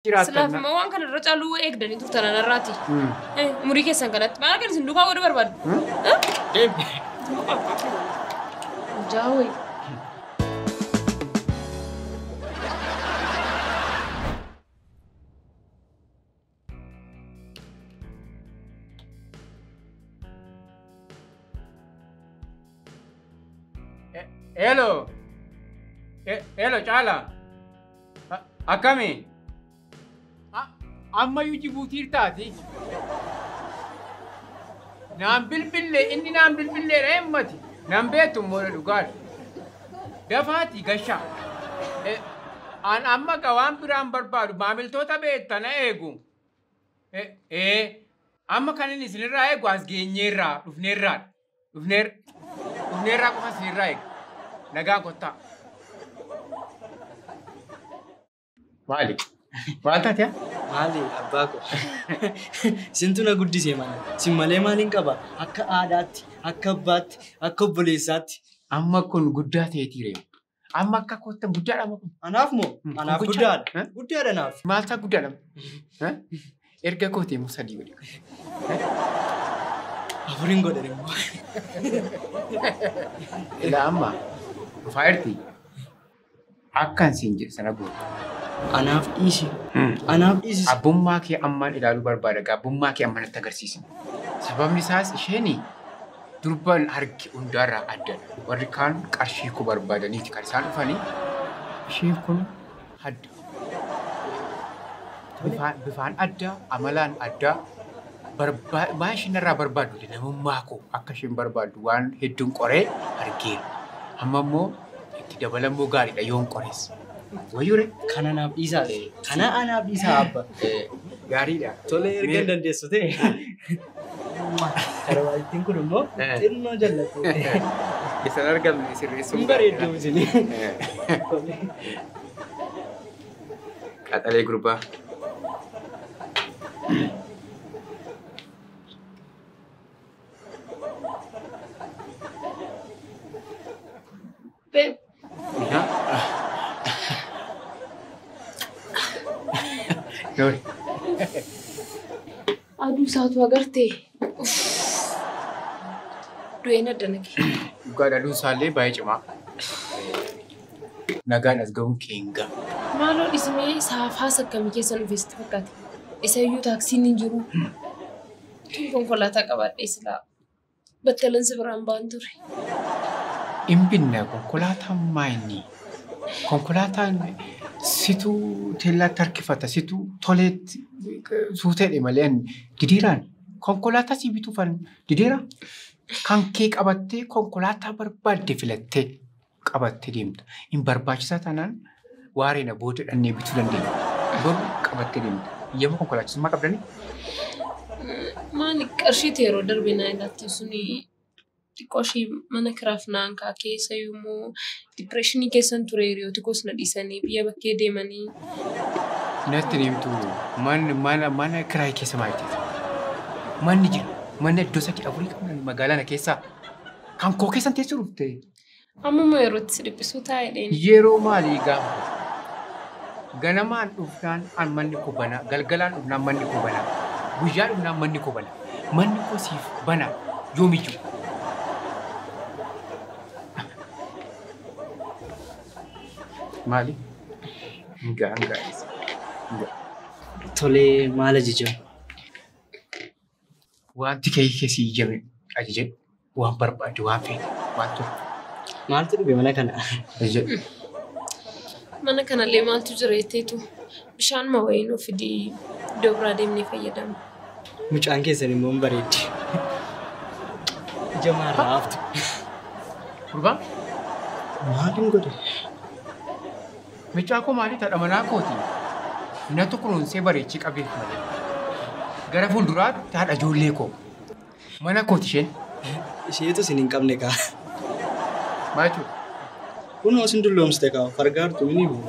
Slav ma waan kana irra caaluu eegdanii turtan anarraati. Umurii keessan kanatti maal akka isin duukaa godhu barbaadu? Jaawee. Hello. Hello, Chala. Akami. Amma yu Djibouti taati. Nam bilbille inni nam bilbille reemmati. Nam beetu mola dugaad. Dafaati gasha. An amma gawaan biraan barbaadu maamiltoota beektana eegu. Amma kan inni isinirraa eegu as geenyeerraa dhufneerraa qofa isinirraa eegu. Nagaan kottaa. Maali? Maal taatee? Maali abbaa ko. Sintu na guddisee mana. Sin malee maaliin qaba? Akka aadaatti, akka abbaatti, akka obboleessaatti. Amma kun guddaa ta'eetii reemu. Amma akka kottan guddaadha amma kun. Anaaf moo? Anaaf guddaadha. Guddaadha naaf. Maal ta'a guddaadha? Erga kootee moo sadii godhe? Afuriin godhe immoo. Ilaa amma dhufaa jirti. Akkan siin jedhe sana goote. Anaaf dhiisi. Anaaf dhiisi. Abbummaa kee ammaan ilaaluu barbaada. Abbummaa kee ammaan natti agarsiisni. Sababni isaas isheen durban harki hundaarraa addadha. Warri kaan qarshii koo barbaadaniiti kan isaan dhufanii. Isheen kun adda. Bifaan addaa, amalaan addaa. Waan isheen irraa barbaaddu namummaa koo akka isheen barbaaddu waan hedduun qoree argeera. Amma immoo itti dabalamuu gaariidha yoon qorees. Wayyure kana naaf dhiisaa kana anaaf dhiisaa abba gaariidha. Tolee erga dandeessu ta'e. Karabaayittiin kun immoo xinnoo jallatte. Isan argamne sirreessuun bareedduu isinii. Qaxalee gurbaa. Babe. Aduu isaatu agartee. Du'een adda nage. Dhugaadha aduun isaallee baay'ee cimaa. Nagaan as ga'uun keenga. Maaloo dhisimee saafaa sakkamii keessa dhufeesti fakkaate. Isa iyyuu taaksiin hin jiru. Tun konkolaataa qabaadhee silaa battalansi biraan ba'an ture. Imbinna konkolaataan maayini. Konkolaataan situ teellaatti harkifata situ toleetti suuteedhe malee didiiraan konkolaataa si bituufan didiira kan kee qabattee konkolaataa barbaadde filattee qabattee deemta. Hin barbaachisaa taanaan waareena booda dhannee bituu dandeenya. Boru qabattee deemta. Yemmuu konkolaachisummaa qabdanii? Maali qarshiitti yeroo darbee naa ilaatte suni xiqqooshii mana kiraaf naan kaa keessa yommuu dipireeshinii keessan ture hiriyooti gosna dhiisanii biyya bakkee deemanii. Natti deemtu mana kiraayii keessa maal ta'eef? Manni jira. Manni iddoo sadii afurii qabna magaalaa keessaa kan koo keessan teessoo dhufte. Ammuma yerootti si dhiphisuu taa'edheen. Yeroo maalii gaafa? Ganamaan dhufnaan manni koo banaa. Galgalaan dhufnaan manni koo banaa. Guyyaa dhufnaan manni koo banaa. Manni koo siif banaa yoomiyyuu. Maali? Gaangaanis. Tolee maal ajajam? Wanti keessi ijame ajajadhu waan barbaade waan feete waan ture. Maaltu dhube mana kana? Ajajadhu. Mana kanallee maaltu jira jetteetu bishaan mawayinoo fidii iddoo biraa deemnee fayyadamu. Mucaan keessan immoo hin bareeddi. Ija maarraa haftu. Gurbaa? Maaliin godhe? Mucaa koo maali taadha manaa kooti? Natu kunuunsee bareechee qabee malee. Gara fuulduraatti haadha ijoollee koo. Mana kooti isheen. Isheetu isin hin qabne kaa. Maal jechuudha? Kunoo isin dulloomsite kaa fargaartu mini bu'u.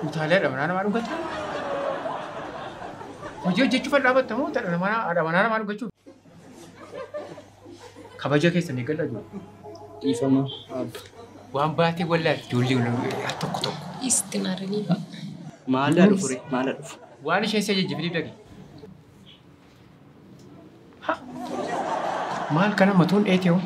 Utaalee manaa namaa dhugata? Hojii hojjechuuf dhaabatta moo haadha manaa namaa dhugachuuf? Kabaja keessan eeggadha jiru. Dhiifama. Waan baatee wallaatti ijoollee tokko tokko. Istinaarii ba'a. Maal yaa dhufu maal yaa dhufu. Waan isheen isa jajjabiniif dhaqe. Maal kana matuun dheetee hoo?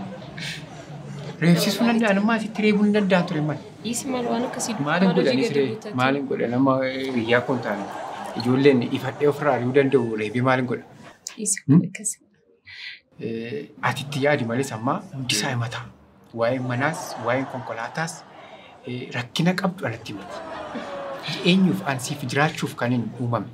Reefsisuu danda'an ammaa asitti reebuu hin danda'an ture maal? Dhiisi maal waan akkasii Maaliin godhanis ree? Maaliin godha nama biyyaa kun taane ijoolleen ifadhee ofirraa ari'uu danda'u reebii maaliin godha? Dhiisi kun akkasii. Ati itti yaadi malees ammaa hundi isaa himata. Waa'ee manaas waa'ee konkolaataas rakkina qabdu alatti himati. Eenyuuf ansiif jiraachuuf kan hin uumame.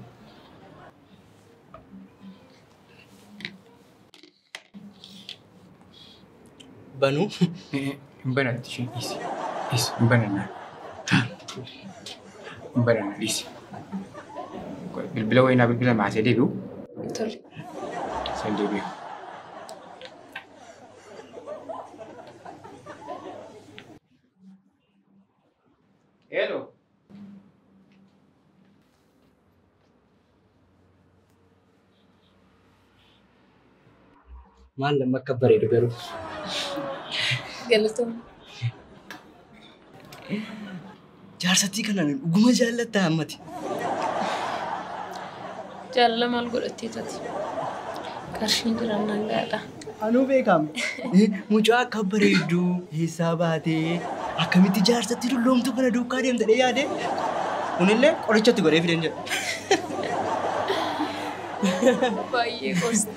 Banuu. Hin banatti isheen dhiisi. Dhiisi hin banannaan. Hin banannaan dhiisi. Bilbila wayinaa bilbila maasee deebi'u. Tole. San deebi'u. Hello. Maal lamma akka bareedu garuu. Galatoomne. Jaarsattii kanaan dhuguma jaallattaa ammati. Jaalala maal godhattee taati? Qarshiin jirannaan gaadha. Anuu beekame. Mucaa akka bareedduu eessaa baatee akkamitti jaarsattii dulloomtu kana duukaa deemtee yaade. Kunillee qorichatti godhee fideen jedha. Baay'ee gosti.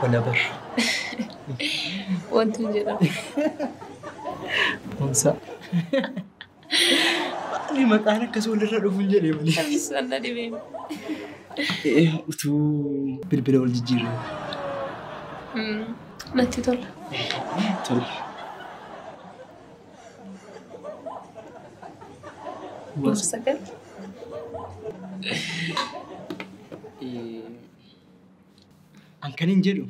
Wana bar. Wanti hin jedhamu. Boonsaa. Maali maqaan akkas walirra dhufuun jedhee malee. Isaan na dhibeemi. Utuu bilbila wal jijjiirre. Natti tola. Tola. Sagal. Kan hin jedhu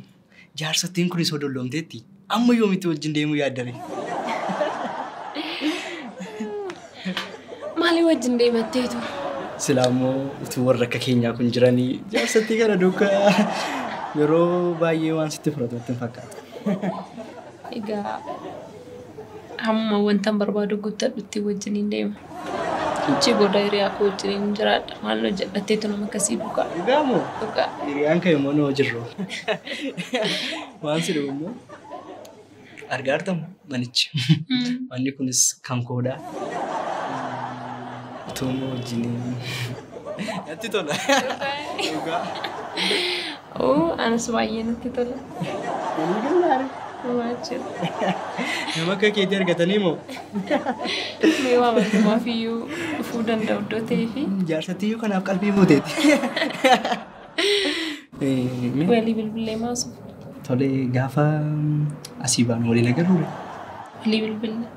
jaarsattiin kun isoo dolloomteetti amma yoomitti wajjin deemuu yaaddare. Maali wajjin deematteetu? Silaa immoo utuu warra akka keenyaa kun jiranii jaarsattii kana duukaa yeroo baay'ee waan sitti fudhatutti hin fakkaatu. Egaa hamma wantan barbaadu guuttadhutti wajjin hin deema. Ichi booda hiriyaa koo wajjin jiraadha. Maal hojjedhatteetu nama akkasii dhugaa. Dhugaa moo? Dhugaa. Hiriyaan ka'e immoo noo jirru. Waan si dhugu immoo argaartamu manichi. Manni kunis kan koodhaa. Utuu immoo wajjin natti tola. Dhugaa. Anas baay'ee natti tola. Walii gallaare. Waajjira. Nama akka keetii argatanii moo? Mee waa maddummaaf iyyuu dhufuu danda'u iddoo ta'ee fi. Jaarsattii iyyuu kanaaf qalbii muuteeti. Walii bilbilee maasu. Tole gaafa asii baanu waliin agarru. Walii bilbilee.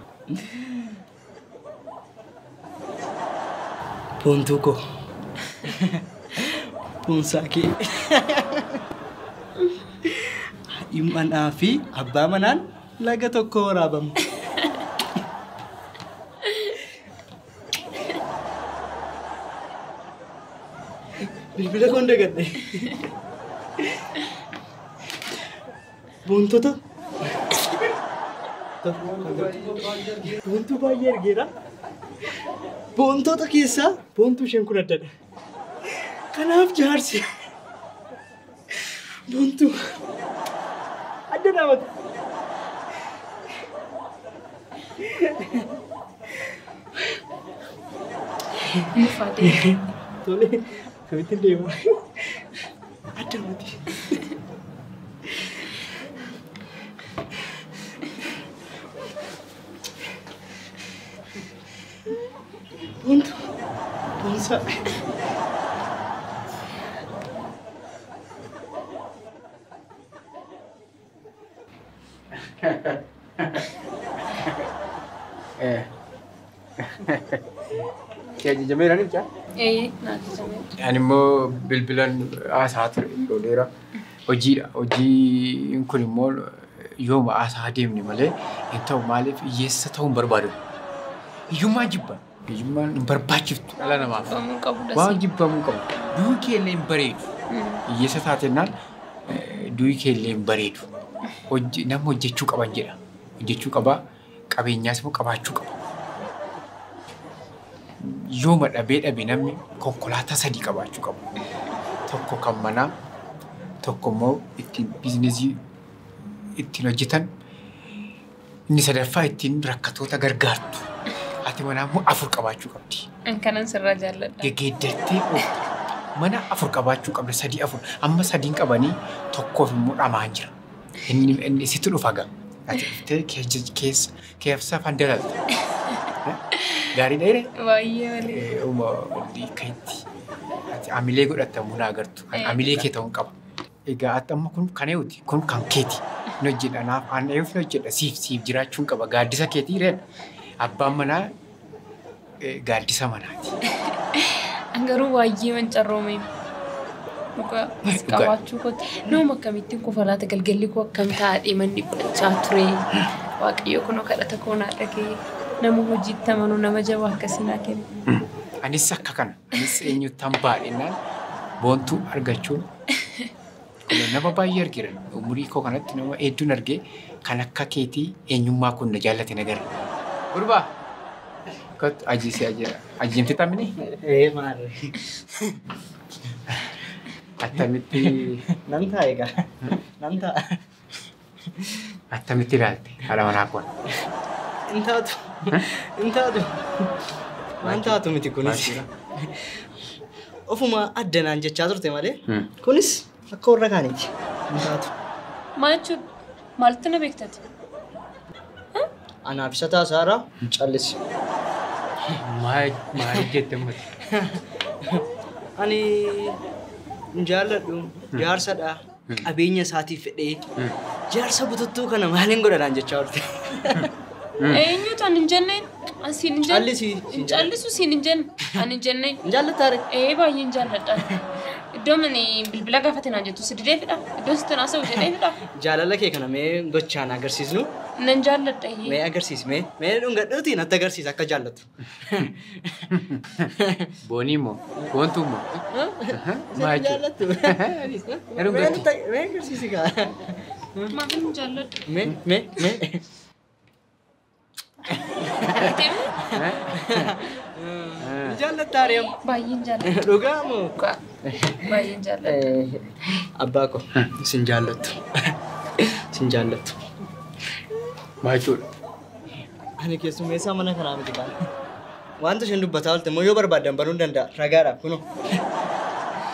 Boontuu koo. Boonsaa kee. Manaa fi abbaa manaan laga tokko waraabamu. Bilbila koon dagadhe. Boontota. Boontuu baay'ee argeera. Boontota keessaa boontuu isheen kun addadha. Kanaaf jaarsi. Boontuu. Adda dhaabata. Mufaadee. Tole, kamittiin deema. Adda mati. Boontuu. Boonsaa. Kaya jameera ni bicha. Naati jameera. Ani immoo bilbilan haasaa ture yeroo dheeraa. Hojiidha. Hojiin kun immoo yooma haasaa deemne malee hin ta'u maaliif hiyyeessa ta'uu hin barbaadu. Hiyyummaa jibba. Hiyyummaan hin barbaachiftu dhala namaaf. Jibbamuu qabu dha. Waan jibbamuu qabu. Du'i kee illee hin bareedu. Hiyyeessa taatennaan du'i kee illee hin bareedu. Nama hojjechuu qaban jedha. Hojjechuu qabaa. Qabeenyaas immoo qabaachuu qaba. yoo dhabee namni konkolaataa sadii qabaachuu qabu. Tokko kan manaa, tokko immoo ittiin biizinezii ittiin hojjetan, inni sadaffaa ittiin rakkattoota gargaartu. Ati manaa immoo 4 qabaachuu qabdi. Kanan sirraa jaalladha. Geggeeddartee mana 4 qabaachuu qabda 3-4. Amma 3 qabanii tokkoof immoo dhamaan jira. Inni sitti dhufa gaa. Ati dhuftee keessa fandalalta. Gaarii dheeree? Baay'ee malee. Walii ka'itti. Ati amilee godhatamu na agartu. Amilee kee ta'uun qaba. Egaa ati amma kun kan eewuti. Kun kan keeti. Ni hojjedha naaf aan eewuuf ni hojjedha. Siif jiraachuun qaba. Gaaddisa keetii reen. Abbaan manaa gaaddisa manaati. Garuu baay'ee mancarroomee. Dhugaa qabaachuu kooti. Nama akkamittiin kofalaata galgalli koo akkam taa'ee manni dhiphachaa ture. Waaqayyo kunoo kadhata koo naa dhagee. Nama hojiitti amanuu nama jabaa akkasii naa kenna. Anis akka kana. Anis eenyuttaan baadhinaan boontuu argachuun nama baay'ee argeera. Umurii koo kanatti nama hedduun argee kan akka keetii eenyummaa kun na jaallate nagara. Gurbaa! Kot ajjeemte taphni? Maali. Attamitti... Nan taa'e egaa. Nan ta'a. Attamitti ilaalte haadha manaa kun? Hin taatu. Hin taatu. Waan taatu miti kunis. Ofuma addanaan jechaa turte malee. Kunis akka warra kaaniiti. Hin taatu. Maal jechuudha? Maalitti na beektati? Anaaf isa taasaara callisi. Maal jette mati? Ani jaalladhu jaarsadha. Qabeenya isaatiif fedhee jaarsa bututtuu kana maaliin godhadhaan jechaa turte. Eenyutu ani hin jenneen? Asiin hin jenne? Callisi. Hin callisu siin hin jenne? Ani hin jenneen? Hin jaallattaare? Baay'ee hin jaalladha. Iddoo mani bilbila gaafate naan jettu si dideefidha. Iddoo sitti naasa'u jedheefidha. Jaalala kee kana mee gochaan agarsiisnu? Nan jaalladha. Mee agarsiisi mee dhungadhuutii natti agarsiisa akka jaallattu. Boonii moo? Boontuu moo? Maal jaallattu? Mee agarsiisi kaa? Maaf hin jaalladha. Mee. Jaallattaare baay'ee hin jaalladha. Dhugaa moo? Baay'ee hin jaalladha. Abbaa koo sin jaallattu. Sin jaallattu. Maal jechuudha? Ani keessummeessaa mana kanaa miti kaan. Wanta isheen dubbataa oolte immoo yoo barbaaddan baruu hin danda'a. Ragaadhaaf kunoo.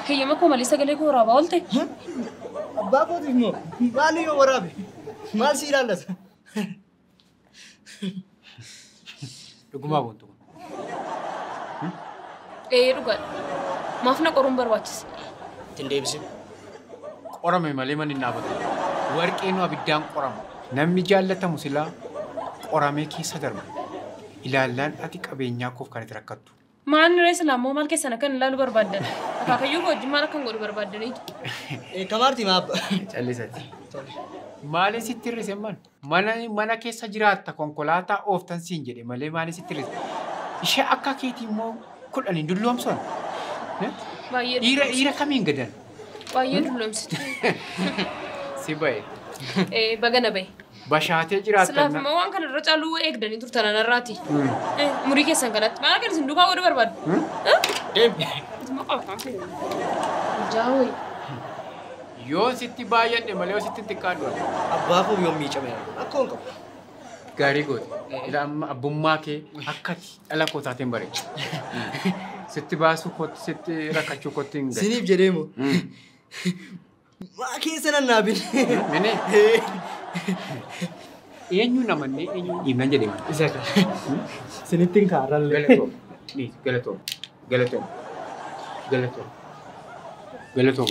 Heeyyama koo malee sagalee koo waraabaa oolte? Abbaa kootiif moo maali yoo waraabe? Maal si ilaallata? Dhugumaa boontuu kun? Dhugaadha. Maaf na qoruun barbaachisa? Ittiin deebisin. Qorame malee manni dhaabatu. Warqeen abiddaan qorama. Namni jaallatamu silaa qoramee keessa darba. Ilaallaan ati qabeenyaa koof kan itti rakkattu. Maanni reessa lammoo maal keessan akkan ilaalu barbaaddan? Akaakayyuu koo wajjin maal akkan godhu barbaaddaniitu? Kamaartii maab. Callisati. Maaliin sitti hir'ise man? Mana keessa jiraatta konkolaataa ooftan siin jedhe malee maaliin sitti hir'ise? Ishee akka keetii immoo 10 hin dulloomsan. Dhiira kamiin gadan? Baay'ee dulloomsitu. Si ba'e. Bagana ba'e. Bashaatee jiraatan. Silaaf immoo waan kana irra caaluu eegdanii turtan anarraati. Murii keessan kanatti maal akka isin duukaa godhu barbaadu? Deemi. Jaawee. Yoo sitti baay'adhe malee yoo sitti xiqqaadhu. Abbaa koo yoo miicame akka hin qabu. Gaarii goote. Ila amma abbummaa kee akkati dhala koo taateen bareecha. Sitti baasuu kootti sitti rakkachuu kootti hin galu. Siniif jedhee moo? Maa keessa nannaabin. Mene. Eenyu namannee eenyu dhiibnan jedhema. Isa kan. Sinitti hin kaarralle. Galatoom. Galatoom. Galatoom. Galatoom. Galatoom.